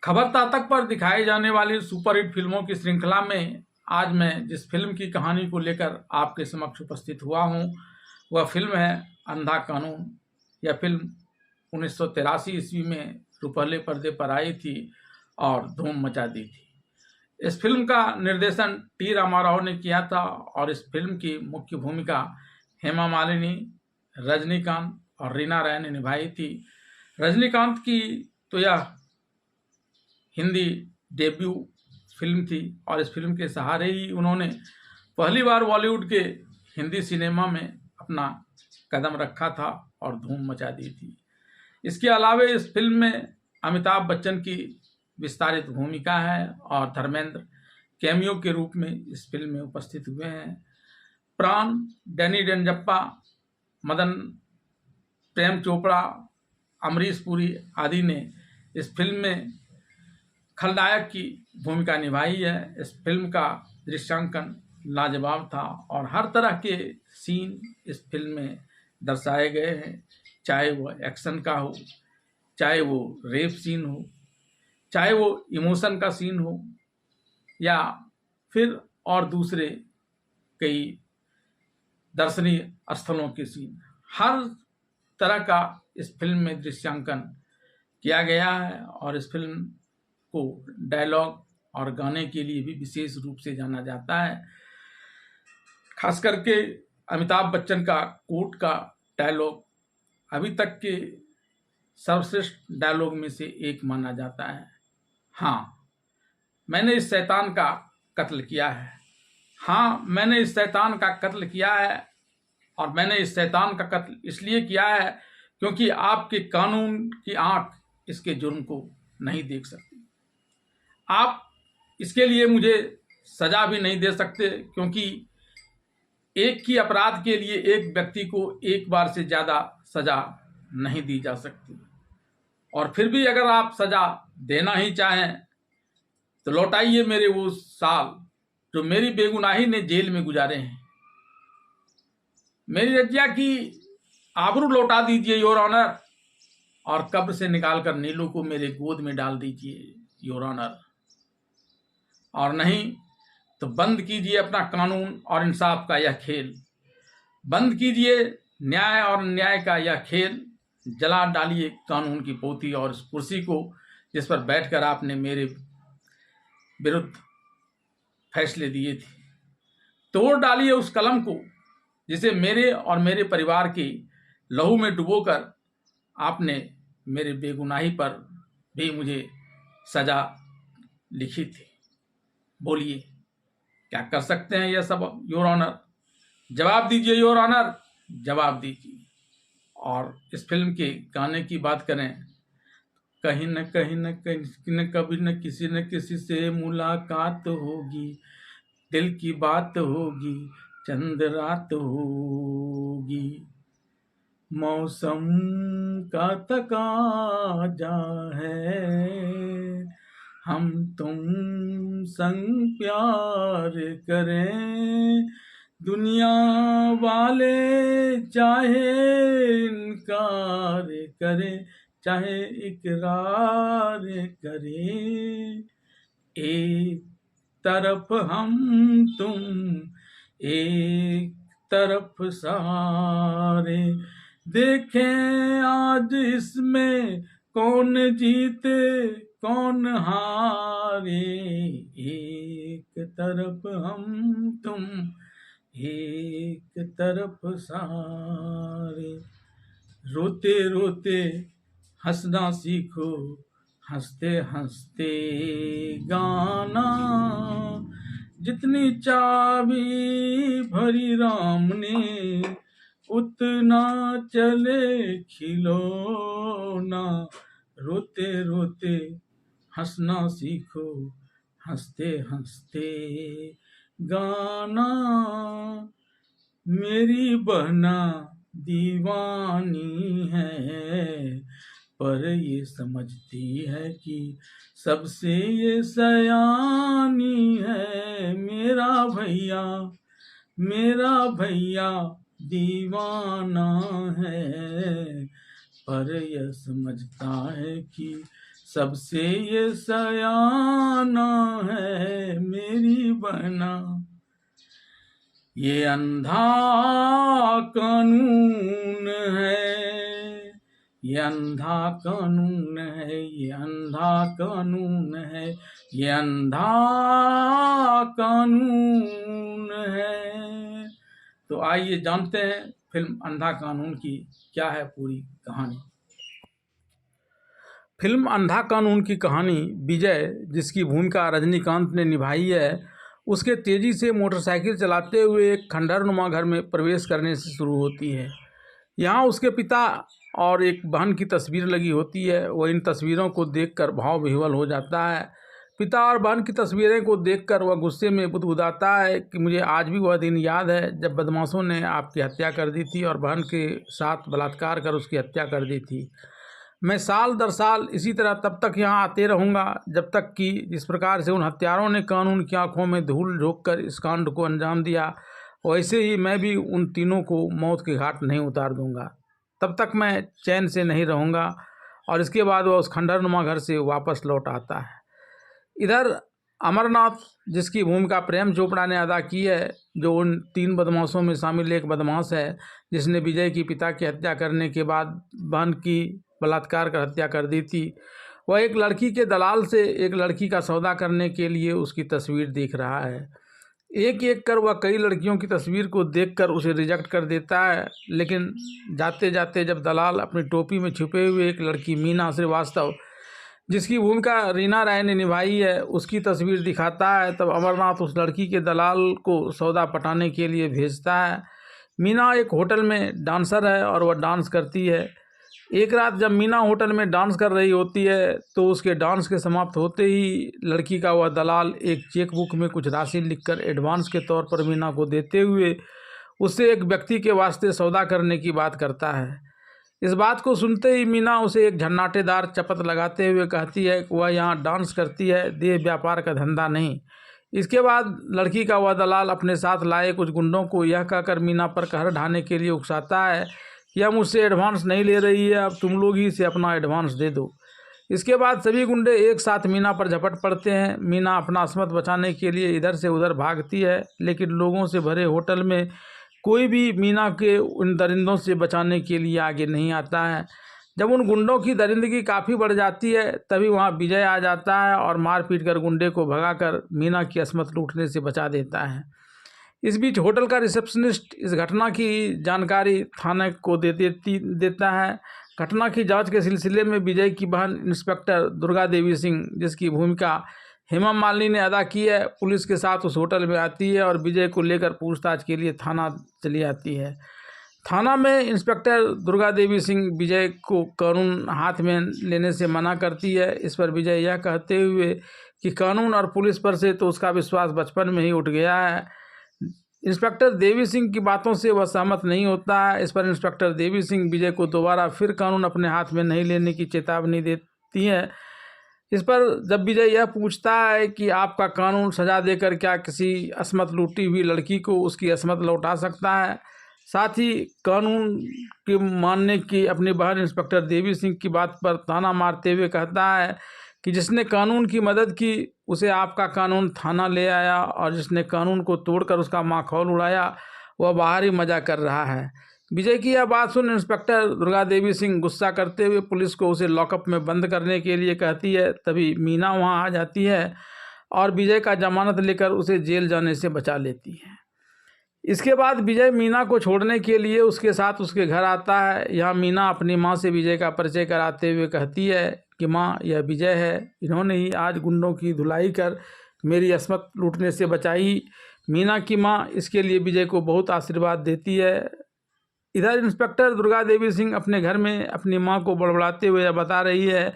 खबर तातक पर दिखाई जाने वाली सुपरहिट फिल्मों की श्रृंखला में आज मैं जिस फिल्म की कहानी को लेकर आपके समक्ष उपस्थित हुआ हूं, वह फिल्म है अंधा कानून। यह फिल्म 1983 ईस्वी में रुपहले पर्दे पर आई थी और धूम मचा दी थी। इस फिल्म का निर्देशन टी रामाराव ने किया था और इस फिल्म की मुख्य भूमिका हेमा मालिनी, रजनीकांत और रीना रॉय ने निभाई थी। रजनीकांत की तो यह हिंदी डेब्यू फिल्म थी और इस फिल्म के सहारे ही उन्होंने पहली बार बॉलीवुड के हिंदी सिनेमा में अपना कदम रखा था और धूम मचा दी थी। इसके अलावा इस फिल्म में अमिताभ बच्चन की विस्तारित भूमिका है और धर्मेंद्र कैमियो के रूप में इस फिल्म में उपस्थित हुए हैं। प्राण, डैनी डेंजप्पा, मदन, प्रेम चोपड़ा, अमरीश पुरी आदि ने इस फिल्म में खलनायक की भूमिका निभाई है। इस फिल्म का दृश्यांकन लाजवाब था और हर तरह के सीन इस फिल्म में दर्शाए गए हैं, चाहे वो एक्शन का हो, चाहे वो रेप सीन हो, चाहे वो इमोशन का सीन हो या फिर और दूसरे कई दर्शनीय स्थलों के सीन। हर तरह का इस फिल्म में दृश्यांकन किया गया है और इस फिल्म को डायलॉग और गाने के लिए भी विशेष रूप से जाना जाता है। खास करके अमिताभ बच्चन का कोर्ट का डायलॉग अभी तक के सर्वश्रेष्ठ डायलॉग में से एक माना जाता है। हाँ, मैंने इस शैतान का कत्ल किया है। हाँ, मैंने इस शैतान का कत्ल किया है और मैंने इस शैतान का कत्ल इसलिए किया है क्योंकि आपके कानून की आंख इसके जुर्म को नहीं देख सकती। आप इसके लिए मुझे सजा भी नहीं दे सकते क्योंकि एक ही अपराध के लिए एक व्यक्ति को एक बार से ज़्यादा सजा नहीं दी जा सकती। और फिर भी अगर आप सजा देना ही चाहें तो लौटाइए मेरे वो साल जो मेरी बेगुनाही ने जेल में गुजारे हैं। मेरी रजिया की आबरू लौटा दीजिए योर ऑनर और कब्र से निकालकर नीलू को मेरे गोद में डाल दीजिए योर ऑनर। और नहीं तो बंद कीजिए अपना कानून और इंसाफ का यह खेल। बंद कीजिए न्याय और अन्याय का यह खेल। जला डालिए कानून की पोथी और उस कुर्सी को जिस पर बैठकर आपने मेरे विरुद्ध फैसले दिए थे। तोड़ डालिए उस कलम को जिसे मेरे और मेरे परिवार के लहू में डुबोकर आपने मेरे बेगुनाही पर भी मुझे सजा लिखी थी। बोलिए क्या कर सकते हैं यह सब योर ऑनर? जवाब दीजिए योर ऑनर, जवाब दीजिए। और इस फिल्म के गाने की बात करें, कहीं न कहीं न कहीं कभी न किसी से मुलाकात होगी, दिल की बात होगी, चंद रात होगी, मौसम का तकाजा है, हम तुम संग प्यार करें, दुनिया वाले चाहे इनकार करें चाहे इकरार करें, एक तरफ हम तुम एक तरफ सारे, देखें आज इसमें कौन जीते कौन हारे, एक तरफ हम तुम एक तरफ सारे, रोते रोते हंसना सीखो, हंसते हंसते गाना, जितनी चाबी भरी राम ने उतना चले खिलौना, रोते रोते हंसना सीखो, हंसते हंसते गाना, मेरी बहना दीवानी है पर ये समझती है कि सबसे ये सयानी है, मेरा भैया दीवाना है पर यह समझता है कि सबसे ये सयाना है मेरी बहना, ये अंधा कानून है, ये अंधा कानून है, ये अंधा कानून है, ये अंधा कानून है। तो आइए जानते हैं फिल्म अंधा कानून की क्या है पूरी कहानी। फिल्म अंधा कानून की कहानी विजय, जिसकी भूमिका रजनीकांत ने निभाई है, उसके तेज़ी से मोटरसाइकिल चलाते हुए एक खंडहरनुमा घर में प्रवेश करने से शुरू होती है। यहाँ उसके पिता और एक बहन की तस्वीर लगी होती है। वह इन तस्वीरों को देखकर भाव विह्वल हो जाता है। पिता और बहन की तस्वीरें को देखकर वह गुस्से में बुदबुदाता है कि मुझे आज भी वह दिन याद है जब बदमाशों ने आपकी हत्या कर दी थी और बहन के साथ बलात्कार कर उसकी हत्या कर दी थी। मैं साल दर साल इसी तरह तब तक यहाँ आते रहूँगा जब तक कि जिस प्रकार से उन हत्यारों ने कानून की आंखों में धूल झोंक कर इस कांड को अंजाम दिया, वैसे ही मैं भी उन तीनों को मौत के घाट नहीं उतार दूंगा। तब तक मैं चैन से नहीं रहूँगा। और इसके बाद वह उस खंडहरनुमा घर से वापस लौट आता है। इधर अमरनाथ, जिसकी भूमिका प्रेम चोपड़ा ने अदा की है, जो उन 3 बदमाशों में शामिल एक बदमाश है जिसने विजय की पिता की हत्या करने के बाद बहन की बलात्कार कर हत्या कर दी थी, वह एक लड़की के दलाल से एक लड़की का सौदा करने के लिए उसकी तस्वीर देख रहा है। एक एक कर वह कई लड़कियों की तस्वीर को देखकर उसे रिजेक्ट कर देता है, लेकिन जाते जाते जब दलाल अपनी टोपी में छुपे हुए एक लड़की मीना श्रीवास्तव, जिसकी भूमिका रीना राय ने निभाई है, उसकी तस्वीर दिखाता है, तब अमरनाथ उस लड़की के दलाल को सौदा पटाने के लिए भेजता है। मीना एक होटल में डांसर है और वह डांस करती है। एक रात जब मीना होटल में डांस कर रही होती है तो उसके डांस के समाप्त होते ही लड़की का वह दलाल एक चेक बुक में कुछ राशि लिखकर एडवांस के तौर पर मीना को देते हुए उससे एक व्यक्ति के वास्ते सौदा करने की बात करता है। इस बात को सुनते ही मीना उसे एक झन्नाटेदार चपत लगाते हुए कहती है कि वह यहाँ डांस करती है, देह व्यापार का धंधा नहीं। इसके बाद लड़की का वह दलाल अपने साथ लाए कुछ गुंडों को यह कहकर मीना पर कहर ढाने के लिए उकसाता है कि यह मुझसे एडवांस नहीं ले रही है, अब तुम लोग ही इसे अपना एडवांस दे दो। इसके बाद सभी गुंडे एक साथ मीना पर झपट पड़ते हैं। मीना अपना असमत बचाने के लिए इधर से उधर भागती है, लेकिन लोगों से भरे होटल में कोई भी मीना के उन दरिंदों से बचाने के लिए आगे नहीं आता है। जब उन गुंडों की दरिंदगी काफ़ी बढ़ जाती है तभी वहाँ विजय आ जाता है और मार पीट कर गुंडे को भगाकर मीना की असमत लूटने से बचा देता है। इस बीच होटल का रिसेप्शनिस्ट इस घटना की जानकारी थाने को देता है। घटना की जांच के सिलसिले में विजय की बहन इंस्पेक्टर दुर्गा देवी सिंह, जिसकी भूमिका हेमा मालिनी ने अदा की है, पुलिस के साथ उस होटल में आती है और विजय को लेकर पूछताछ के लिए थाना चली आती है। थाना में इंस्पेक्टर दुर्गा देवी सिंह विजय को कानून हाथ में लेने से मना करती है। इस पर विजय यह कहते हुए कि कानून और पुलिस पर से तो उसका विश्वास बचपन में ही उठ गया है। इंस्पेक्टर देवी सिंह की बातों से वह सहमत नहीं होता है। इस पर इंस्पेक्टर देवी सिंह विजय को दोबारा फिर कानून अपने हाथ में नहीं लेने की चेतावनी देती है। इस पर जब विजय यह पूछता है कि आपका कानून सजा देकर क्या किसी असमत लूटी हुई लड़की को उसकी असमत लौटा सकता है, साथ ही कानून के मानने की अपनी बहन इंस्पेक्टर देवी सिंह की बात पर ताना मारते हुए कहता है कि जिसने कानून की मदद की उसे आपका कानून थाना ले आया और जिसने कानून को तोड़कर उसका माखौल उड़ाया वह बाहर ही मजा कर रहा है। विजय की यह बात सुन इंस्पेक्टर दुर्गा देवी सिंह गुस्सा करते हुए पुलिस को उसे लॉकअप में बंद करने के लिए कहती है। तभी मीना वहां आ जाती है और विजय का जमानत लेकर उसे जेल जाने से बचा लेती है। इसके बाद विजय मीना को छोड़ने के लिए उसके साथ उसके घर आता है। यहाँ मीना अपनी माँ से विजय का परिचय कराते हुए कहती है कि माँ, यह विजय है, इन्होंने ही आज गुंडों की धुलाई कर मेरी असमत लूटने से बचाई। मीना की माँ इसके लिए विजय को बहुत आशीर्वाद देती है। इधर इंस्पेक्टर दुर्गा देवी सिंह अपने घर में अपनी माँ को बड़बड़ाते हुए यह बता रही है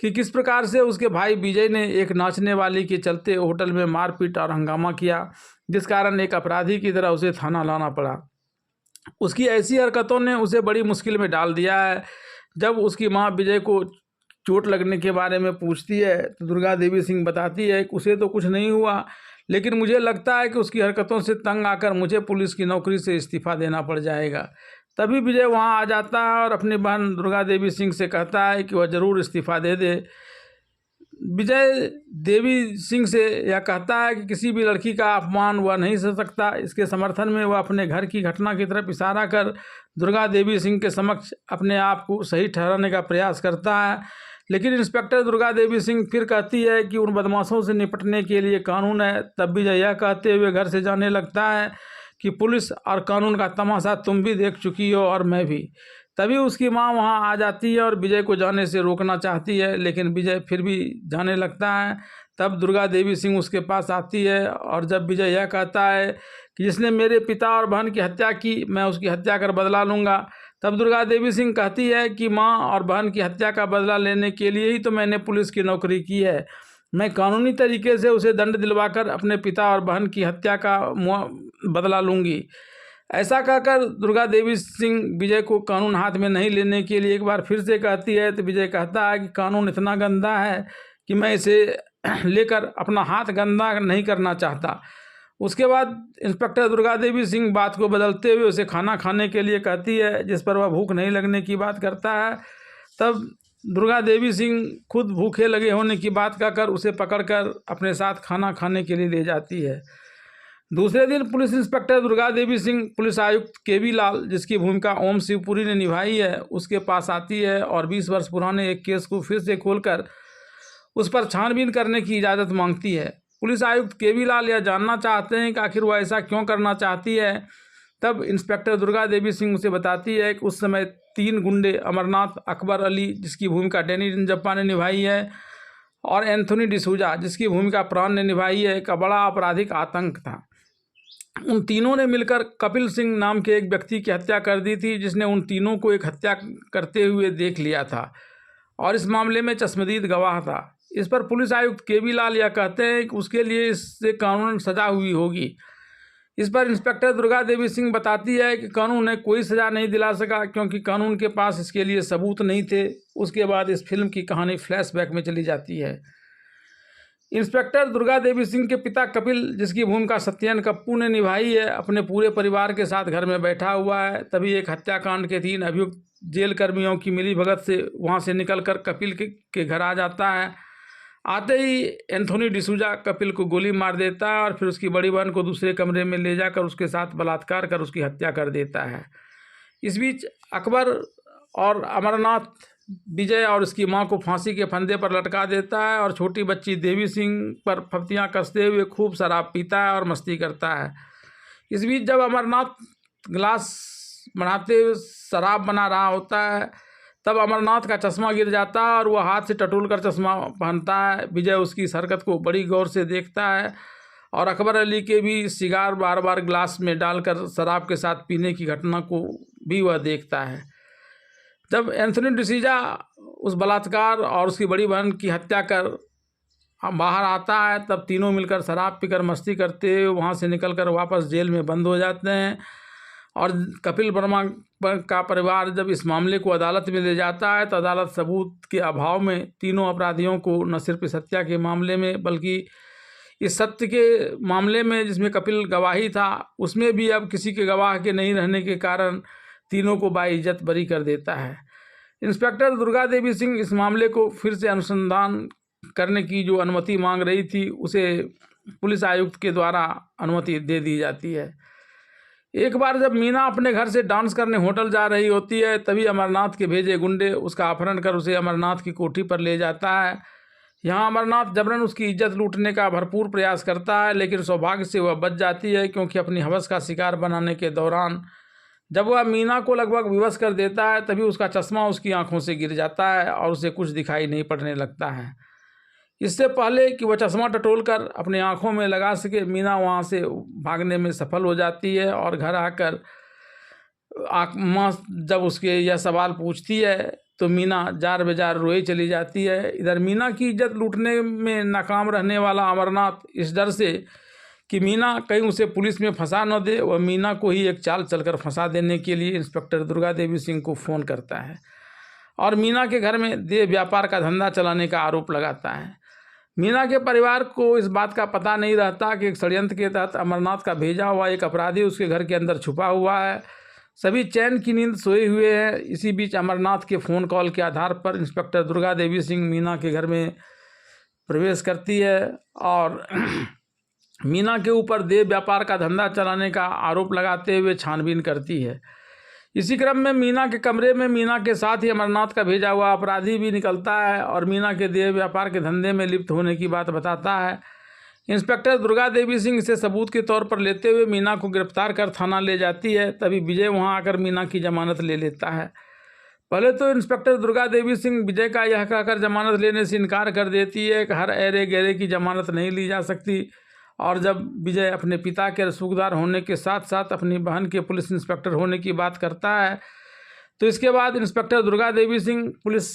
कि किस प्रकार से उसके भाई विजय ने एक नाचने वाली के चलते होटल में मारपीट और हंगामा किया, जिस कारण एक अपराधी की तरह उसे थाना लाना पड़ा। उसकी ऐसी हरकतों ने उसे बड़ी मुश्किल में डाल दिया है। जब उसकी माँ विजय को चोट लगने के बारे में पूछती है तो दुर्गा देवी सिंह बताती है कि उसे तो कुछ नहीं हुआ, लेकिन मुझे लगता है कि उसकी हरकतों से तंग आकर मुझे पुलिस की नौकरी से इस्तीफा देना पड़ जाएगा। तभी विजय वहां आ जाता है और अपनी बहन दुर्गा देवी सिंह से कहता है कि वह ज़रूर इस्तीफा दे दे। विजय देवी सिंह से यह कहता है कि किसी भी लड़की का अपमान वह नहीं सह सकता। इसके समर्थन में वह अपने घर की घटना की तरफ इशारा कर दुर्गा देवी सिंह के समक्ष अपने आप को सही ठहराने का प्रयास करता है। लेकिन इंस्पेक्टर दुर्गा देवी सिंह फिर कहती है कि उन बदमाशों से निपटने के लिए कानून है। तब विजय यह कहते हुए घर से जाने लगता है कि पुलिस और कानून का तमाशा तुम भी देख चुकी हो और मैं भी। तभी उसकी माँ वहाँ आ जाती है और विजय को जाने से रोकना चाहती है, लेकिन विजय फिर भी जाने लगता है। तब दुर्गा देवी सिंह उसके पास आती है और जब विजय यह कहता है कि जिसने मेरे पिता और बहन की हत्या की, मैं उसकी हत्या कर बदला लूँगा, तब दुर्गा देवी सिंह कहती है कि माँ और बहन की हत्या का बदला लेने के लिए ही तो मैंने पुलिस की नौकरी की है। मैं कानूनी तरीके से उसे दंड दिलवाकर अपने पिता और बहन की हत्या का बदला लूँगी। ऐसा कहकर दुर्गा देवी सिंह विजय को कानून हाथ में नहीं लेने के लिए एक बार फिर से कहती है। तो विजय कहता है कि कानून इतना गंदा है कि मैं इसे लेकर अपना हाथ गंदा नहीं करना चाहता। उसके बाद इंस्पेक्टर दुर्गा देवी सिंह बात को बदलते हुए उसे खाना खाने के लिए कहती है, जिस पर वह भूख नहीं लगने की बात करता है। तब दुर्गा देवी सिंह खुद भूखे लगे होने की बात कहकर उसे पकड़कर अपने साथ खाना खाने के लिए ले जाती है। दूसरे दिन police inspector Durga Devi Singh police आयुक्त केवी लाल, जिसकी भूमिका ओम शिवपुरी ने निभाई है, उसके पास आती है और 20 वर्ष पुराने एक केस को फिर से खोलकर उस पर छानबीन करने की इजाज़त मांगती है। पुलिस आयुक्त केवी लाल यह जानना चाहते हैं कि आखिर वह ऐसा क्यों करना चाहती है। तब इंस्पेक्टर दुर्गा देवी सिंह उसे बताती है कि उस समय 3 गुंडे अमरनाथ, अकबर अली, जिसकी भूमिका डैनी रंजप्पा ने निभाई है, और एंथोनी डिसूजा, जिसकी भूमिका प्राण ने निभाई है, का बड़ा आपराधिक आतंक था। उन तीनों ने मिलकर कपिल सिंह नाम के एक व्यक्ति की हत्या कर दी थी, जिसने उन तीनों को एक हत्या करते हुए देख लिया था और इस मामले में चश्मदीद गवाह था। इस पर पुलिस आयुक्त केवी लाल यह कहते हैं कि उसके लिए इससे कानूनन सजा हुई होगी। इस पर इंस्पेक्टर दुर्गा देवी सिंह बताती है कि कानून ने कोई सजा नहीं दिला सका, क्योंकि कानून के पास इसके लिए सबूत नहीं थे। उसके बाद इस फिल्म की कहानी फ्लैशबैक में चली जाती है। इंस्पेक्टर दुर्गा देवी सिंह के पिता कपिल, जिसकी भूमिका सत्यन कप्पू ने निभाई है, अपने पूरे परिवार के साथ घर में बैठा हुआ है। तभी एक हत्याकांड के 3 अभियुक्त जेल कर्मियों की मिलीभगत से वहां से निकलकर कपिल के घर आ जाता है। आते ही एंथोनी डिसूजा कपिल को गोली मार देता है और फिर उसकी बड़ी बहन को दूसरे कमरे में ले जाकर उसके साथ बलात्कार कर उसकी हत्या कर देता है। इस बीच अकबर और अमरनाथ विजय और उसकी मां को फांसी के फंदे पर लटका देता है और छोटी बच्ची देवी सिंह पर फप्तियां कसते हुए खूब शराब पीता है और मस्ती करता है। इस बीच जब अमरनाथ गिलास बनाते हुए शराब बना रहा होता है, तब अमरनाथ का चश्मा गिर जाता है और वह हाथ से टटोल कर चश्मा पहनता है। विजय उसकी इस हरकत को बड़ी गौर से देखता है और अकबर अली के भी सिगार बार बार गिलास में डालकर शराब के साथ पीने की घटना को भी वह देखता है। जब एंथोनी डिसूजा उस बलात्कार और उसकी बड़ी बहन की हत्या कर बाहर आता है, तब तीनों मिलकर शराब पीकर मस्ती करते हुए वहाँ से निकलकर वापस जेल में बंद हो जाते हैं। और कपिल वर्मा का परिवार जब इस मामले को अदालत में ले जाता है, तो अदालत सबूत के अभाव में तीनों अपराधियों को न सिर्फ इस हत्या के मामले में बल्कि इस सत्य के मामले में जिसमें कपिल गवाही था, उसमें भी अब किसी के गवाह के नहीं रहने के कारण तीनों को बाइज्जत बरी कर देता है। इंस्पेक्टर दुर्गा देवी सिंह इस मामले को फिर से अनुसंधान करने की जो अनुमति मांग रही थी, उसे पुलिस आयुक्त के द्वारा अनुमति दे दी जाती है। एक बार जब मीना अपने घर से डांस करने होटल जा रही होती है, तभी अमरनाथ के भेजे गुंडे उसका अपहरण कर उसे अमरनाथ की कोठी पर ले जाता है। यहाँ अमरनाथ जबरन उसकी इज्जत लूटने का भरपूर प्रयास करता है, लेकिन सौभाग्य से वह बच जाती है, क्योंकि अपनी हवस का शिकार बनाने के दौरान जब वह मीना को लगभग विवश कर देता है, तभी उसका चश्मा उसकी आंखों से गिर जाता है और उसे कुछ दिखाई नहीं पड़ने लगता है। इससे पहले कि वह चश्मा टटोलकर अपने आंखों में लगा सके, मीना वहां से भागने में सफल हो जाती है और घर आकर माँ जब उसके यह सवाल पूछती है, तो मीना जार बेजार रोई चली जाती है। इधर मीना की इज्जत लूटने में नाकाम रहने वाला अमरनाथ इस डर से कि मीना कहीं उसे पुलिस में फंसा न दे, वह मीना को ही एक चाल चलकर फंसा देने के लिए इंस्पेक्टर दुर्गा देवी सिंह को फ़ोन करता है और मीना के घर में देह व्यापार का धंधा चलाने का आरोप लगाता है। मीना के परिवार को इस बात का पता नहीं रहता कि एक षड्यंत्र के तहत अमरनाथ का भेजा हुआ एक अपराधी उसके घर के अंदर छुपा हुआ है। सभी चैन की नींद सोए हुए हैं। इसी बीच अमरनाथ के फ़ोन कॉल के आधार पर इंस्पेक्टर दुर्गा देवी सिंह मीना के घर में प्रवेश करती है और मीना के ऊपर देह व्यापार का धंधा चलाने का आरोप लगाते हुए छानबीन करती है। इसी क्रम में मीना के कमरे में मीना के साथ ही अमरनाथ का भेजा हुआ अपराधी भी निकलता है और मीना के देह व्यापार के धंधे में लिप्त होने की बात बताता है। इंस्पेक्टर दुर्गा देवी सिंह इसे सबूत के तौर पर लेते हुए मीना को गिरफ्तार कर थाना ले जाती है। तभी विजय वहां आकर मीना की जमानत ले लेता है। पहले तो इंस्पेक्टर दुर्गा देवी सिंह विजय का यह कहकर जमानत लेने से इनकार कर देती है कि हर ऐरे गहरे की जमानत नहीं ली जा सकती। और जब विजय अपने पिता के रसूखदार होने के साथ साथ अपनी बहन के पुलिस इंस्पेक्टर होने की बात करता है, तो इसके बाद इंस्पेक्टर दुर्गा देवी सिंह पुलिस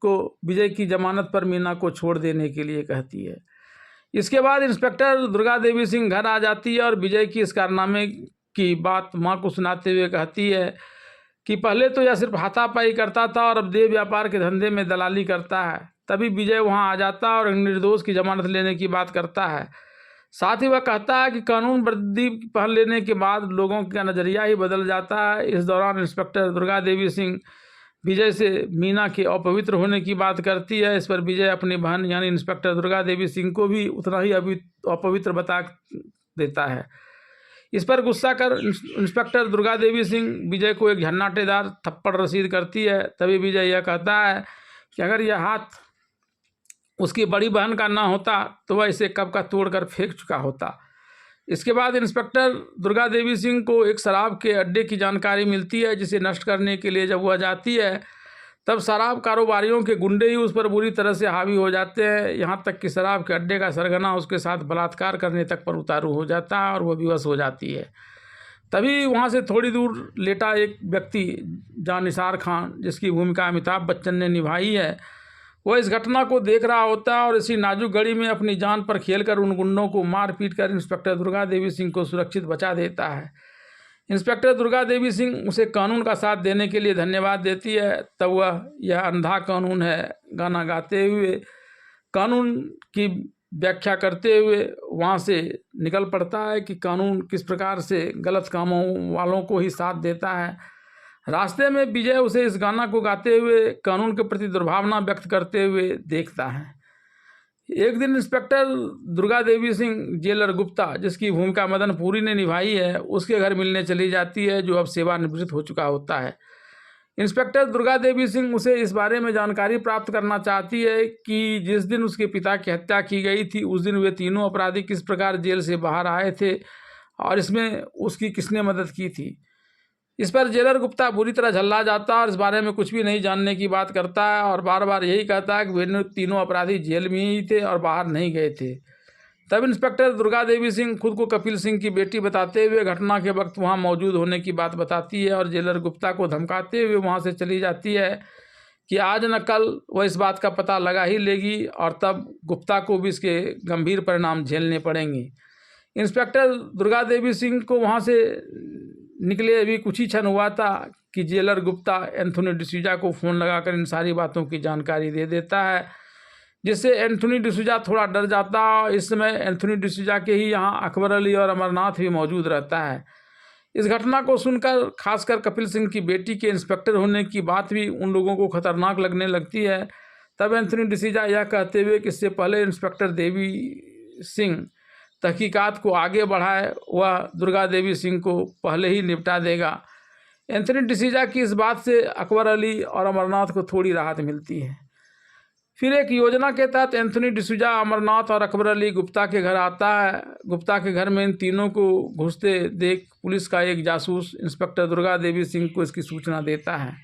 को विजय की जमानत पर मीना को छोड़ देने के लिए कहती है। इसके बाद इंस्पेक्टर दुर्गा देवी सिंह घर आ जाती है और विजय की इस कारनामे की बात माँ को सुनाते हुए कहती है कि पहले तो यह सिर्फ हाथापाई करता था और अब देह व्यापार के धंधे में दलाली करता है। तभी विजय वहां आ जाता है और निर्दोष की जमानत लेने की बात करता है। साथ ही वह कहता है कि कानून वर्दी पहन लेने के बाद लोगों का नज़रिया ही बदल जाता है। इस दौरान इंस्पेक्टर दुर्गा देवी सिंह विजय से मीना के अपवित्र होने की बात करती है। इस पर विजय अपनी बहन यानी इंस्पेक्टर दुर्गा देवी सिंह को भी उतना ही अपवित्र बता देता है। इस पर गुस्सा कर इंस्पेक्टर दुर्गा देवी सिंह विजय को एक झन्नाटेदार थप्पड़ रसीद करती है। तभी विजय यह कहता है कि अगर यह हाथ उसकी बड़ी बहन का ना होता तो वह इसे कब का तोड़कर फेंक चुका होता। इसके बाद इंस्पेक्टर दुर्गा देवी सिंह को एक शराब के अड्डे की जानकारी मिलती है, जिसे नष्ट करने के लिए जब वह जाती है तब शराब कारोबारियों के गुंडे ही उस पर बुरी तरह से हावी हो जाते हैं। यहाँ तक कि शराब के अड्डे का सरगना उसके साथ बलात्कार करने तक पर उतारू हो जाता है और वह विवश हो जाती है। तभी वहाँ से थोड़ी दूर लेटा एक व्यक्ति जानिसार खान, जिसकी भूमिका अमिताभ बच्चन ने निभाई है, वह इस घटना को देख रहा होता है और इसी नाजुक घड़ी में अपनी जान पर खेलकर उन गुंडों को मार पीट कर इंस्पेक्टर दुर्गा देवी सिंह को सुरक्षित बचा देता है। इंस्पेक्टर दुर्गा देवी सिंह उसे कानून का साथ देने के लिए धन्यवाद देती है। तब वह यह अंधा कानून है गाना गाते हुए कानून की व्याख्या करते हुए वहाँ से निकल पड़ता है कि कानून किस प्रकार से गलत कामों वालों को ही साथ देता है। रास्ते में विजय उसे इस गाना को गाते हुए कानून के प्रति दुर्भावना व्यक्त करते हुए देखता है। एक दिन इंस्पेक्टर दुर्गा देवी सिंह जेलर गुप्ता, जिसकी भूमिका मदन पुरी ने निभाई है, उसके घर मिलने चली जाती है, जो अब सेवानिवृत्त हो चुका होता है। इंस्पेक्टर दुर्गा देवी सिंह उसे इस बारे में जानकारी प्राप्त करना चाहती है कि जिस दिन उसके पिता की हत्या की गई थी उस दिन वे तीनों अपराधी किस प्रकार जेल से बाहर आए थे और इसमें उसकी किसने मदद की थी। इस पर जेलर गुप्ता बुरी तरह झल्ला जाता है और इस बारे में कुछ भी नहीं जानने की बात करता है और बार बार यही कहता है कि वे तीनों अपराधी जेल में ही थे और बाहर नहीं गए थे। तब इंस्पेक्टर दुर्गा देवी सिंह खुद को कपिल सिंह की बेटी बताते हुए घटना के वक्त वहां मौजूद होने की बात बताती है और जेलर गुप्ता को धमकाते हुए वहां से चली जाती है कि आज न कल वह इस बात का पता लगा ही लेगी और तब गुप्ता को भी इसके गंभीर परिणाम झेलने पड़ेंगे। इंस्पेक्टर दुर्गा देवी सिंह को वहाँ से निकले अभी कुछ ही क्षण हुआ था कि जेलर गुप्ता एंथोनी डिसूजा को फ़ोन लगाकर इन सारी बातों की जानकारी दे देता है, जिससे एंथोनी डिसूजा थोड़ा डर जाता है। इस समय एंथोनी डिसूजा के ही यहाँ अकबर अली और अमरनाथ भी मौजूद रहता है। इस घटना को सुनकर खासकर कपिल सिंह की बेटी के इंस्पेक्टर होने की बात भी उन लोगों को खतरनाक लगने लगती है। तब एंथोनी डिसूजा यह कहते हुए कि इससे पहले इंस्पेक्टर देवी सिंह तहकीकात को आगे बढ़ाए, वह दुर्गा देवी सिंह को पहले ही निपटा देगा। एंथोनी डिसूजा की इस बात से अकबर अली और अमरनाथ को थोड़ी राहत मिलती है। फिर एक योजना के तहत एंथोनी डिसूजा अमरनाथ और अकबर अली गुप्ता के घर आता है। गुप्ता के घर में इन तीनों को घुसते देख पुलिस का एक जासूस इंस्पेक्टर दुर्गा देवी सिंह को इसकी सूचना देता है।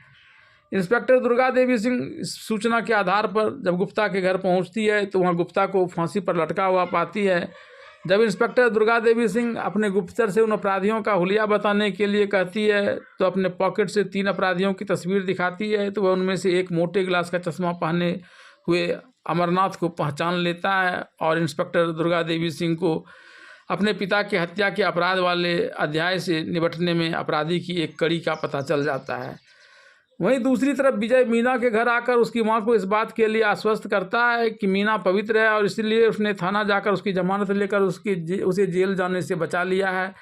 इंस्पेक्टर दुर्गा देवी सिंह इस सूचना के आधार पर जब गुप्ता के घर पहुंचती है तो वहां गुप्ता को फांसी पर लटका हुआ पाती है। जब इंस्पेक्टर दुर्गा देवी सिंह अपने गुप्तचर से उन अपराधियों का हुलिया बताने के लिए कहती है तो अपने पॉकेट से 3 अपराधियों की तस्वीर दिखाती है, तो वह उनमें से एक मोटे गिलास का चश्मा पहने हुए अमरनाथ को पहचान लेता है और इंस्पेक्टर दुर्गा देवी सिंह को अपने पिता की हत्या के अपराध वाले अध्याय से निपटने में अपराधी की एक कड़ी का पता चल जाता है। वहीं दूसरी तरफ विजय मीना के घर आकर उसकी मां को इस बात के लिए आश्वस्त करता है कि मीना पवित्र है और इसलिए उसने थाना जाकर उसकी जमानत लेकर उसे जेल जाने से बचा लिया है।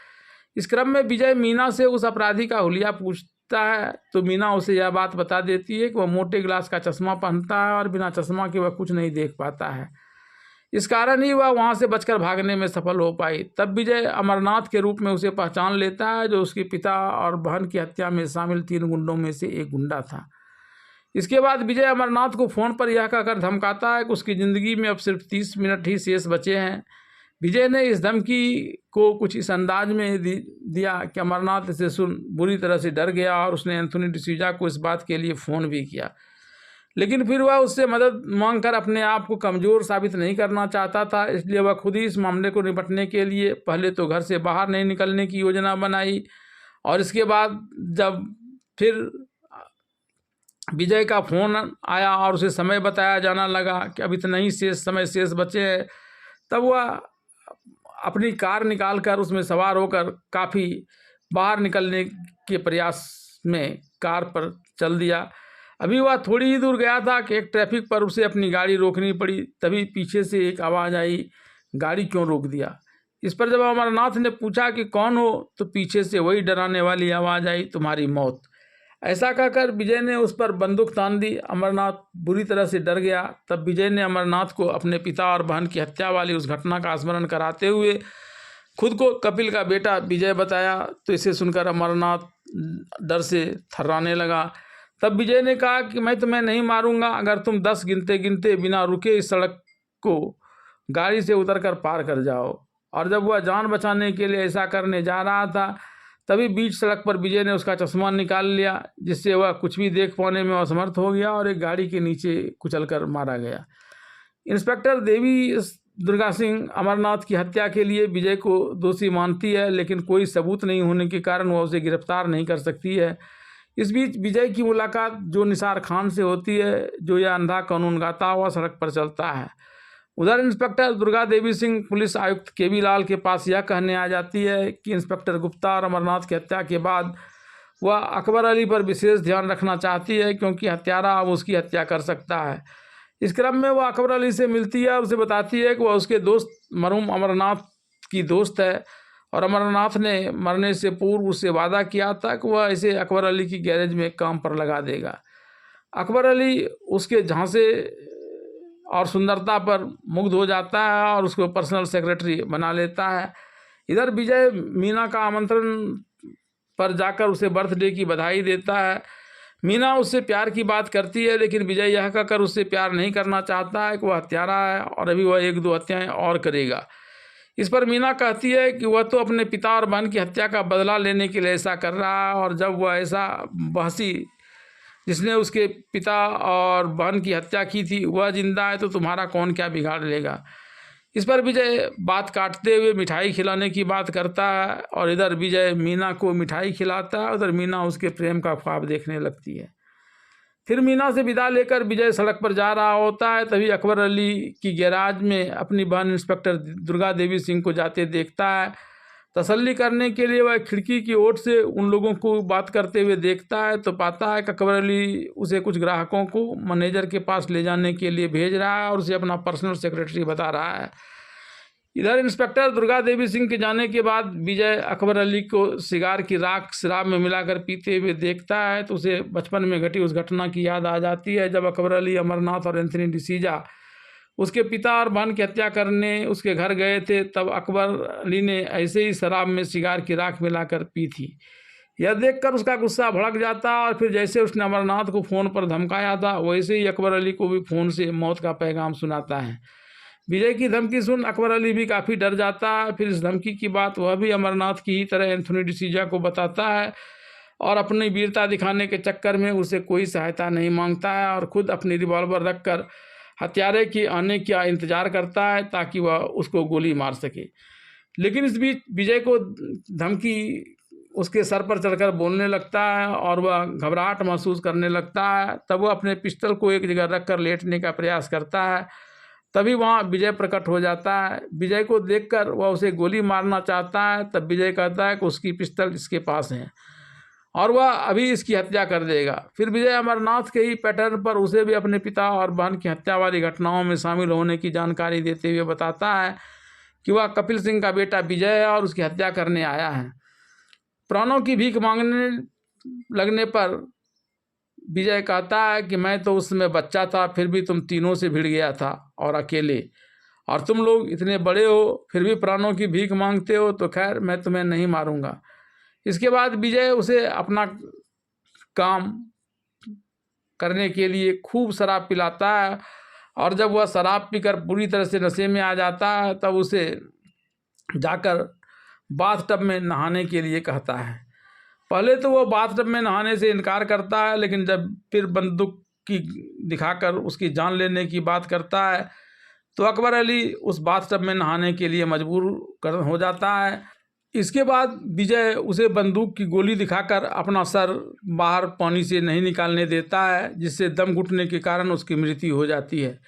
इस क्रम में विजय मीना से उस अपराधी का हुलिया पूछता है तो मीना उसे यह बात बता देती है कि वह मोटे गिलास का चश्मा पहनता है और बिना चश्मा के वह कुछ नहीं देख पाता है। इस कारण ही वह वहाँ से बचकर भागने में सफल हो पाई। तब विजय अमरनाथ के रूप में उसे पहचान लेता है, जो उसके पिता और बहन की हत्या में शामिल 3 गुंडों में से एक गुंडा था। इसके बाद विजय अमरनाथ को फ़ोन पर यह कहकर धमकाता है कि उसकी ज़िंदगी में अब सिर्फ 30 मिनट ही शेष बचे हैं। विजय ने इस धमकी को कुछ इस अंदाज में दिया कि अमरनाथ इसे सुन बुरी तरह से डर गया और उसने एंथोनी डिसूजा को इस बात के लिए फ़ोन भी किया। लेकिन फिर वह उससे मदद मांगकर अपने आप को कमज़ोर साबित नहीं करना चाहता था, इसलिए वह खुद ही इस मामले को निपटने के लिए पहले तो घर से बाहर नहीं निकलने की योजना बनाई, और इसके बाद जब फिर विजय का फ़ोन आया और उसे समय बताया जाना लगा कि अब इतना ही समय शेष बचे हैं, तब वह अपनी कार निकालकर उसमें सवार होकर काफ़ी बाहर निकलने के प्रयास में कार पर चल दिया। अभी वह थोड़ी ही दूर गया था कि एक ट्रैफिक पर उसे अपनी गाड़ी रोकनी पड़ी। तभी पीछे से एक आवाज़ आई, गाड़ी क्यों रोक दिया? इस पर जब अमरनाथ ने पूछा कि कौन हो, तो पीछे से वही डराने वाली आवाज़ आई, तुम्हारी मौत। ऐसा कहकर विजय ने उस पर बंदूक तान दी। अमरनाथ बुरी तरह से डर गया। तब विजय ने अमरनाथ को अपने पिता और बहन की हत्या वाली उस घटना का स्मरण कराते हुए खुद को कपिल का बेटा विजय बताया। तो इसे सुनकर अमरनाथ डर से थर्राने लगा। तब विजय ने कहा कि मैं तुम्हें नहीं मारूंगा अगर तुम 10 गिनते गिनते बिना रुके इस सड़क को गाड़ी से उतरकर पार कर जाओ। और जब वह जान बचाने के लिए ऐसा करने जा रहा था, तभी बीच सड़क पर विजय ने उसका चश्मा निकाल लिया, जिससे वह कुछ भी देख पाने में असमर्थ हो गया और एक गाड़ी के नीचे कुचलकर मारा गया। इंस्पेक्टर देवी दुर्गा सिंह अमरनाथ की हत्या के लिए विजय को दोषी मानती है, लेकिन कोई सबूत नहीं होने के कारण वह उसे गिरफ्तार नहीं कर सकती है। इस बीच विजय की मुलाकात जो निसार खान से होती है, जो यह अंधा कानून गाता हुआ सड़क पर चलता है। उधर इंस्पेक्टर दुर्गा देवी सिंह पुलिस आयुक्त केबी लाल के पास यह कहने आ जाती है कि इंस्पेक्टर गुप्ता और अमरनाथ की हत्या के बाद वह अकबर अली पर विशेष ध्यान रखना चाहती है, क्योंकि हत्यारा अब उसकी हत्या कर सकता है। इस क्रम में वह अकबर अली से मिलती है और उसे बताती है कि वह उसके दोस्त मरहूम अमरनाथ की दोस्त है, और अमरनाथ ने मरने से पूर्व उससे वादा किया था कि वह इसे अकबर अली की गैरेज में काम पर लगा देगा। अकबर अली उसके झांसे और सुंदरता पर मुग्ध हो जाता है और उसको पर्सनल सेक्रेटरी बना लेता है। इधर विजय मीना का आमंत्रण पर जाकर उसे बर्थडे की बधाई देता है। मीना उससे प्यार की बात करती है, लेकिन विजय यह कहकर उससे प्यार नहीं करना चाहता है कि वह हत्यारा है और अभी वह 1-2 हत्याएं और करेगा। इस पर मीना कहती है कि वह तो अपने पिता और बहन की हत्या का बदला लेने के लिए ऐसा कर रहा है, और जब वह ऐसा बहसी जिसने उसके पिता और बहन की हत्या की थी वह जिंदा है, तो तुम्हारा कौन क्या बिगाड़ लेगा। इस पर विजय बात काटते हुए मिठाई खिलाने की बात करता है, और इधर विजय मीना को मिठाई खिलाता है, उधर मीना उसके प्रेम का ख्वाब देखने लगती है। फिर मीना से विदा लेकर विजय सड़क पर जा रहा होता है, तभी अकबर अली की गैराज में अपनी बहन इंस्पेक्टर दुर्गा देवी सिंह को जाते देखता है। तसल्ली करने के लिए वह खिड़की की ओर से उन लोगों को बात करते हुए देखता है, तो पाता है कि अकबर अली उसे कुछ ग्राहकों को मैनेजर के पास ले जाने के लिए भेज रहा है और उसे अपना पर्सनल सेक्रेटरी बता रहा है। इधर इंस्पेक्टर दुर्गा देवी सिंह के जाने के बाद विजय अकबर अली को सिगार की राख शराब में मिलाकर पीते हुए देखता है, तो उसे बचपन में घटी उस घटना की याद आ जाती है, जब अकबर अली अमरनाथ और एंथनी डिसूजा उसके पिता और बहन की हत्या करने उसके घर गए थे। तब अकबर अली ने ऐसे ही शराब में सिगार की राख मिलाकर पी थी। यह देखकर उसका गुस्सा भड़क जाता, और फिर जैसे उसने अमरनाथ को फ़ोन पर धमकाया था, वैसे ही अकबर अली को भी फ़ोन से मौत का पैगाम सुनाता है। विजय की धमकी सुन अकबर अली भी काफ़ी डर जाता है। फिर इस धमकी की बात वह भी अमरनाथ की ही तरह एंथोनी डिसूजा को बताता है, और अपनी वीरता दिखाने के चक्कर में उसे कोई सहायता नहीं मांगता है, और खुद अपनी रिवॉल्वर रखकर हत्यारे के आने का इंतज़ार करता है ताकि वह उसको गोली मार सके। लेकिन इस बीच विजय को धमकी उसके सर पर चढ़कर बोलने लगता है और वह घबराहट महसूस करने लगता है। तब वह अपने पिस्टल को एक जगह रखकर लेटने का प्रयास करता है। तभी वहाँ विजय प्रकट हो जाता है। विजय को देखकर वह उसे गोली मारना चाहता है। तब विजय कहता है कि उसकी पिस्टल इसके पास है और वह अभी इसकी हत्या कर देगा। फिर विजय अमरनाथ के ही पैटर्न पर उसे भी अपने पिता और बहन की हत्या वाली घटनाओं में शामिल होने की जानकारी देते हुए बताता है कि वह कपिल सिंह का बेटा विजय है और उसकी हत्या करने आया है। प्राणों की भीख मांगने लगने पर विजय कहता है कि मैं तो उस समय बच्चा था, फिर भी तुम तीनों से भिड़ गया था और अकेले, और तुम लोग इतने बड़े हो फिर भी प्राणों की भीख मांगते हो, तो खैर मैं तुम्हें नहीं मारूंगा। इसके बाद विजय उसे अपना काम करने के लिए खूब शराब पिलाता है, और जब वह शराब पीकर पूरी तरह से नशे में आ जाता है तब उसे जाकर बाथटब में नहाने के लिए कहता है। पहले तो वह बाथटब में नहाने से इनकार करता है, लेकिन जब फिर बंदूक की दिखाकर उसकी जान लेने की बात करता है तो अकबर अली उस बाथटब में नहाने के लिए मजबूर हो जाता है। इसके बाद विजय उसे बंदूक की गोली दिखाकर अपना सर बाहर पानी से नहीं निकालने देता है, जिससे दम घुटने के कारण उसकी मृत्यु हो जाती है।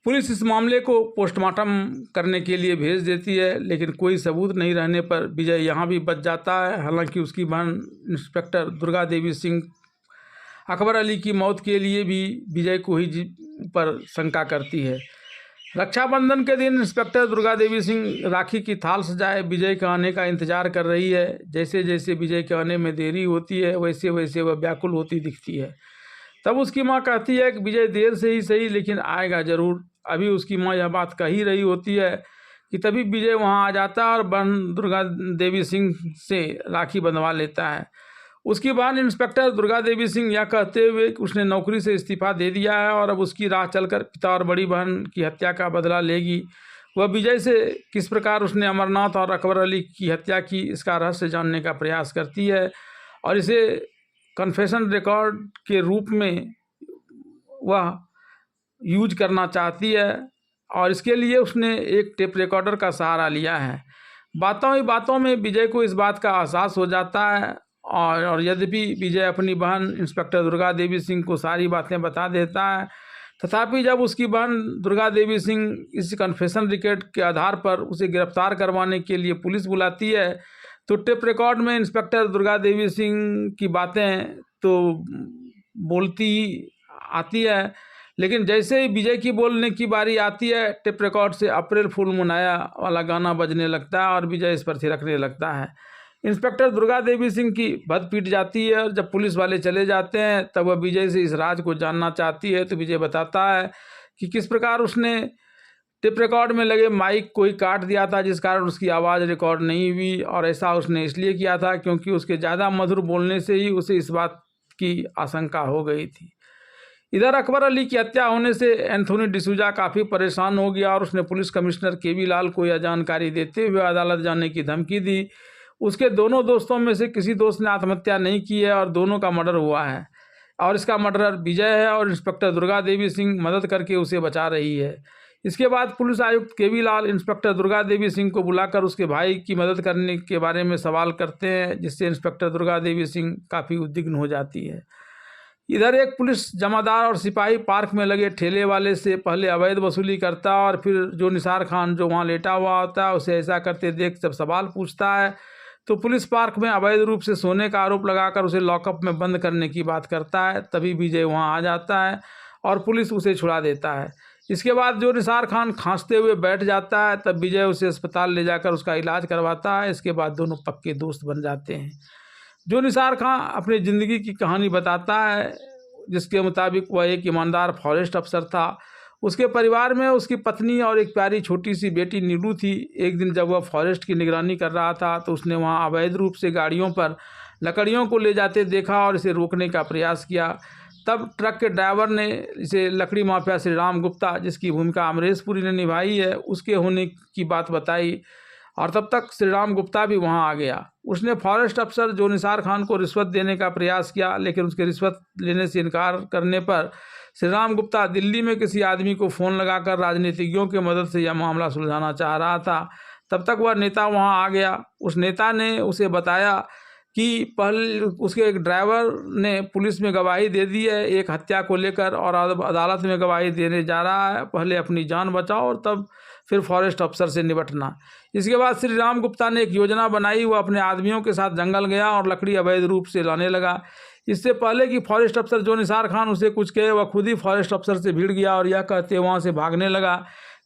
पुलिस इस मामले को पोस्टमार्टम करने के लिए भेज देती है, लेकिन कोई सबूत नहीं रहने पर विजय यहाँ भी बच जाता है। हालांकि उसकी बहन इंस्पेक्टर दुर्गा देवी सिंह अकबर अली की मौत के लिए भी विजय को ही पर शंका करती है। रक्षाबंधन के दिन इंस्पेक्टर दुर्गा देवी सिंह राखी की थाल सजाए विजय के आने का इंतजार कर रही है। जैसे जैसे विजय के आने में देरी होती है वैसे वैसे वह व्याकुल होती दिखती है। तब उसकी माँ कहती है कि विजय देर से ही सही लेकिन आएगा ज़रूर। अभी उसकी माँ यह बात कह ही रही होती है कि तभी विजय वहाँ आ जाता है और बहन दुर्गा देवी सिंह से राखी बंधवा लेता है। उसकी बहन इंस्पेक्टर दुर्गा देवी सिंह यह कहते हुए कि उसने नौकरी से इस्तीफा दे दिया है और अब उसकी राह चलकर पिता और बड़ी बहन की हत्या का बदला लेगी। वह विजय से किस प्रकार उसने अमरनाथ और अकबर अली की हत्या की इसका रहस्य जानने का प्रयास करती है, और इसे कन्फेशन रिकॉर्ड के रूप में वह यूज करना चाहती है, और इसके लिए उसने एक टेप रिकॉर्डर का सहारा लिया है। बातों ही बातों में विजय को इस बात का एहसास हो जाता है, और यद्यपि विजय अपनी बहन इंस्पेक्टर दुर्गा देवी सिंह को सारी बातें बता देता है, तथापि जब उसकी बहन दुर्गा देवी सिंह इस कन्फेशन रिकॉर्ड के आधार पर उसे गिरफ्तार करवाने के लिए पुलिस बुलाती है तो टेप रिकॉर्ड में इंस्पेक्टर दुर्गा देवी सिंह की बातें तो बोलती आती है, लेकिन जैसे ही विजय की बोलने की बारी आती है टेप रिकॉर्ड से अप्रैल फूल मनाया वाला गाना बजने लगता है और विजय इस पर थिरकने लगता है। इंस्पेक्टर दुर्गा देवी सिंह की भद पीट जाती है, और जब पुलिस वाले चले जाते हैं तब वह विजय से इस राज को जानना चाहती है। तो विजय बताता है कि किस प्रकार उसने टेप रिकॉर्ड में लगे माइक को ही काट दिया था, जिस कारण उसकी आवाज़ रिकॉर्ड नहीं हुई, और ऐसा उसने इसलिए किया था क्योंकि उसके ज़्यादा मधुर बोलने से ही उसे इस बात की आशंका हो गई थी। इधर अकबर अली की हत्या होने से एंथोनी डिसूजा काफ़ी परेशान हो गया और उसने पुलिस कमिश्नर केवी लाल को यह जानकारी देते हुए अदालत जाने की धमकी दी। उसके दोनों दोस्तों में से किसी दोस्त ने आत्महत्या नहीं की है और दोनों का मर्डर हुआ है, और इसका मर्डर विजय है, और इंस्पेक्टर दुर्गा देवी सिंह मदद करके उसे बचा रही है। इसके बाद पुलिस आयुक्त केवी लाल इंस्पेक्टर दुर्गा देवी सिंह को बुलाकर उसके भाई की मदद करने के बारे में सवाल करते हैं, जिससे इंस्पेक्टर दुर्गा देवी सिंह काफ़ी उद्विग्न हो जाती है। इधर एक पुलिस जमादार और सिपाही पार्क में लगे ठेले वाले से पहले अवैध वसूली करता है, और फिर जो निसार खान जो वहाँ लेटा हुआ होता है उसे ऐसा करते देख जब सवाल पूछता है तो पुलिस पार्क में अवैध रूप से सोने का आरोप लगाकर उसे लॉकअप में बंद करने की बात करता है। तभी विजय वहाँ आ जाता है और पुलिस उसे छुड़ा देता है। इसके बाद जो निसार खान खांसते हुए बैठ जाता है तब विजय उसे अस्पताल ले जाकर उसका इलाज करवाता है। इसके बाद दोनों पक्के दोस्त बन जाते हैं। जो निसार खान अपनी ज़िंदगी की कहानी बताता है, जिसके मुताबिक वह एक ईमानदार फॉरेस्ट अफसर था। उसके परिवार में उसकी पत्नी और एक प्यारी छोटी सी बेटी नीलू थी। एक दिन जब वह फॉरेस्ट की निगरानी कर रहा था तो उसने वहां अवैध रूप से गाड़ियों पर लकड़ियों को ले जाते देखा और इसे रोकने का प्रयास किया। तब ट्रक के ड्राइवर ने इसे लकड़ी माफिया श्री राम गुप्ता, जिसकी भूमिका अमरीश पुरी ने निभाई है, उसके होने की बात बताई, और तब तक श्री राम गुप्ता भी वहां आ गया। उसने फॉरेस्ट अफसर जो निसार खान को रिश्वत देने का प्रयास किया, लेकिन उसके रिश्वत लेने से इनकार करने पर श्री राम गुप्ता दिल्ली में किसी आदमी को फ़ोन लगाकर राजनीतिज्ञों की मदद से यह मामला सुलझाना चाह रहा था। तब तक वह नेता वहां आ गया। उस नेता ने उसे बताया कि पहले उसके एक ड्राइवर ने पुलिस में गवाही दे दी है एक हत्या को लेकर, और अदालत में गवाही देने जा रहा है। पहले अपनी जान बचाओ और तब फिर फॉरेस्ट अफसर से निपटना। इसके बाद श्री राम गुप्ता ने एक योजना बनाई। वह अपने आदमियों के साथ जंगल गया और लकड़ी अवैध रूप से लाने लगा। इससे पहले कि फॉरेस्ट अफसर जो निसार खान उसे कुछ कहे, वह खुद ही फॉरेस्ट अफसर से भिड़ गया और यह कहते वहाँ से भागने लगा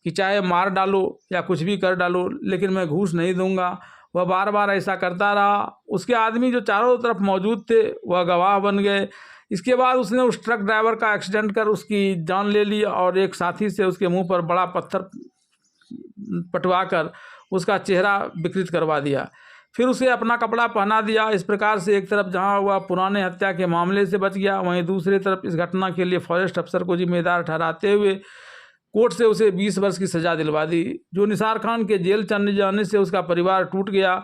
कि चाहे मार डालो या कुछ भी कर डालो, लेकिन मैं घूस नहीं दूंगा। वह बार बार ऐसा करता रहा। उसके आदमी जो चारों तरफ मौजूद थे वह गवाह बन गए। इसके बाद उसने उस ट्रक ड्राइवर का एक्सीडेंट कर उसकी जान ले ली और एक साथी से उसके मुंह पर बड़ा पत्थर पटवा कर उसका चेहरा विकृत करवा दिया। फिर उसे अपना कपड़ा पहना दिया। इस प्रकार से एक तरफ जहां वह पुराने हत्या के मामले से बच गया, वहीं दूसरी तरफ इस घटना के लिए फॉरेस्ट अफसर को जिम्मेदार ठहराते हुए कोर्ट से उसे 20 वर्ष की सज़ा दिलवा दी। जो निसार खान के जेल चले जाने से उसका परिवार टूट गया।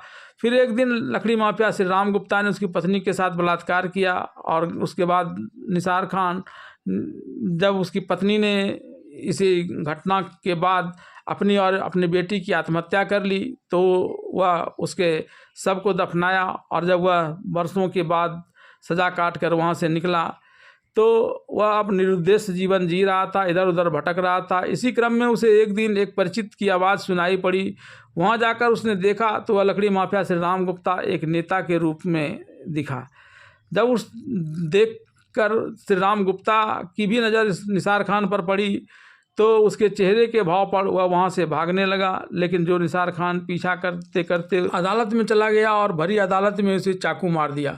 फिर एक दिन लकड़ी माफिया श्री राम गुप्ता ने उसकी पत्नी के साथ बलात्कार किया और उसके बाद निसार खान, जब उसकी पत्नी ने इसी घटना के बाद अपनी और अपनी बेटी की आत्महत्या कर ली, तो वह उसके शव को दफनाया और जब वह वर्षों के बाद सज़ा काट कर वहाँ से निकला तो वह अब निरुद्देश्य जीवन जी रहा था, इधर उधर भटक रहा था। इसी क्रम में उसे एक दिन एक परिचित की आवाज़ सुनाई पड़ी। वहाँ जाकर उसने देखा तो वह लकड़ी माफिया श्री राम गुप्ता एक नेता के रूप में दिखा। जब उस देखकर श्री राम गुप्ता की भी नज़र निसार खान पर पड़ी तो उसके चेहरे के भाव पर वह वहाँ से भागने लगा, लेकिन जो निसार खान पीछा करते करते अदालत में चला गया और भरी अदालत में उसे चाकू मार दिया।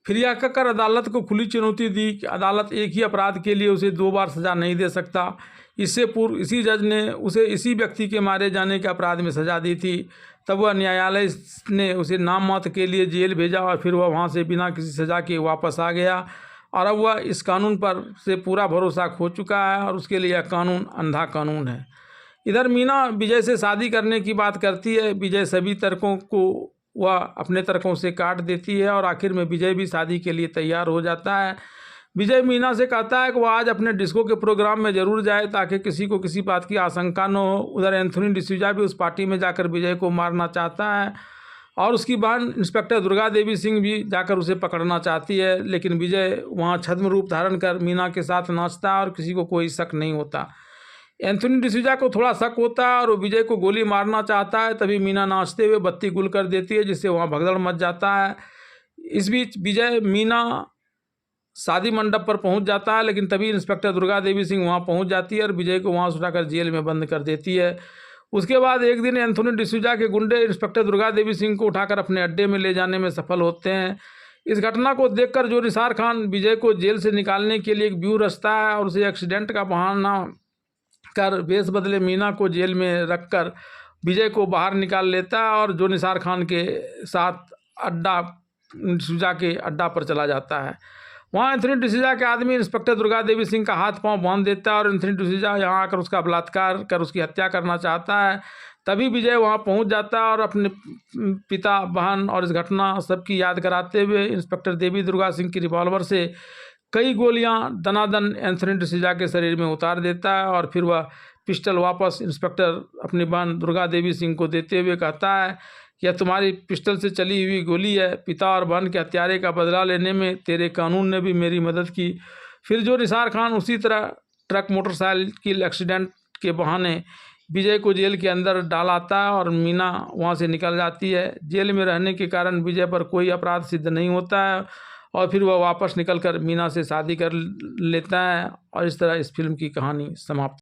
फिर यह कहकर अदालत को खुली चुनौती दी कि अदालत एक ही अपराध के लिए उसे 2 बार सज़ा नहीं दे सकता। इससे पूर्व इसी जज ने उसे इसी व्यक्ति के मारे जाने के अपराध में सज़ा दी थी। तब वह न्यायालय ने उसे नाम मात्र के लिए जेल भेजा और फिर वह वहाँ से बिना किसी सज़ा के वापस आ गया और अब वह इस कानून पर से पूरा भरोसा खो चुका है और उसके लिए यह कानून अंधा कानून है। इधर मीना विजय से शादी करने की बात करती है। विजय सभी तर्कों को वह अपने तर्कों से काट देती है और आखिर में विजय भी शादी के लिए तैयार हो जाता है। विजय मीना से कहता है कि वह आज अपने डिस्को के प्रोग्राम में ज़रूर जाए ताकि किसी को किसी बात की आशंका न हो। उधर एंथोनी डिसूजा भी उस पार्टी में जाकर विजय को मारना चाहता है और उसकी बहन इंस्पेक्टर दुर्गा देवी सिंह भी जाकर उसे पकड़ना चाहती है, लेकिन विजय वहाँ छद्म रूप धारण कर मीना के साथ नाचता है और किसी को कोई शक नहीं होता। एंथोनी डिसूजा को थोड़ा शक होता है और वो विजय को गोली मारना चाहता है। तभी मीना नाचते हुए बत्ती गुल कर देती है, जिससे वहाँ भगदड़ मच जाता है। इस बीच विजय मीना शादी मंडप पर पहुँच जाता है, लेकिन तभी इंस्पेक्टर दुर्गा देवी सिंह वहाँ पहुँच जाती है और विजय को वहाँ उठाकर जेल में बंद कर देती है। उसके बाद एक दिन एंथोनी डिसूजा के गुंडे इंस्पेक्टर दुर्गा देवी सिंह को उठाकर अपने अड्डे में ले जाने में सफल होते हैं। इस घटना को देखकर जो निसार खान विजय को जेल से निकालने के लिए एक व्यू रचता है और उसे एक्सीडेंट का बहाना कर वेश बदले मीना को जेल में रखकर विजय को बाहर निकाल लेता है और जो निसार खान के साथ डिसूजा के अड्डा पर चला जाता है। वहाँ एंथोनी डिसूजा के आदमी इंस्पेक्टर दुर्गा देवी सिंह का हाथ पांव बांध देता है और एंथोनी डिसूजा यहाँ आकर उसका बलात्कार कर उसकी हत्या करना चाहता है। तभी विजय वहाँ पहुँच जाता है और अपने पिता, बहन और इस घटना सबकी याद कराते हुए इंस्पेक्टर देवी दुर्गा सिंह की रिवॉल्वर से कई गोलियां दनादन एंथोनी डिसूजा के शरीर में उतार देता है और फिर वह पिस्टल वापस इंस्पेक्टर अपनी बहन दुर्गा देवी सिंह को देते हुए कहता है, यह तुम्हारी पिस्टल से चली हुई गोली है। पिता और बहन के हत्यारे का बदला लेने में तेरे कानून ने भी मेरी मदद की। फिर जो निसार खान उसी तरह ट्रक मोटरसाइकिल एक्सीडेंट के बहाने विजय को जेल के अंदर डाल आता है और मीना वहाँ से निकल जाती है। जेल में रहने के कारण विजय पर कोई अपराध सिद्ध नहीं होता है और फिर वह वापस निकलकर मीना से शादी कर लेता है और इस तरह इस फिल्म की कहानी समाप्त।